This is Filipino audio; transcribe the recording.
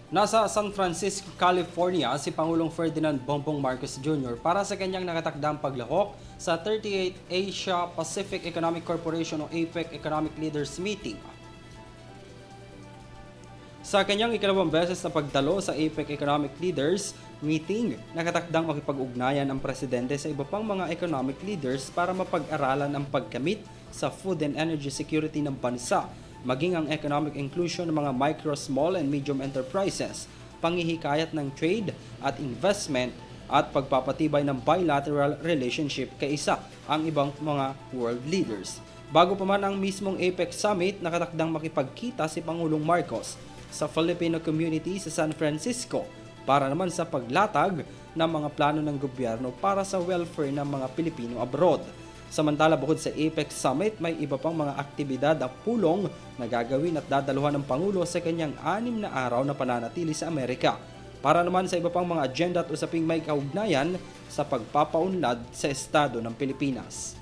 Nasa San Francisco, California si Pangulong Ferdinand Bongbong Marcos Jr. para sa kanyang nakatakdang paglahok sa 38th Asia Pacific Economic Corporation o APEC Economic Leaders Meeting. Sa kanyang ikalawang beses na pagdalo sa APEC Economic Leaders Meeting, nakatakdang makipag-ugnayan ang presidente sa iba pang mga economic leaders para mapag-aralan ang pagkamit sa food and energy security ng bansa, maging ang economic inclusion ng mga micro, small and medium enterprises, panghihikayat ng trade at investment at pagpapatibay ng bilateral relationship kaisa ang ibang mga world leaders. Bago pa man ang mismong APEC Summit, nakatakdang makipagkita si Pangulong Marcos sa Filipino community sa San Francisco para naman sa paglatag ng mga plano ng gobyerno para sa welfare ng mga Pilipino abroad. Samantala, bukod sa APEC Summit, may iba pang mga aktibidad at pulong na gagawin at dadaluhan ng Pangulo sa kanyang 6 na araw na pananatili sa Amerika para naman sa iba pang mga agenda at usaping may kaugnayan sa pagpapaunlad sa estado ng Pilipinas.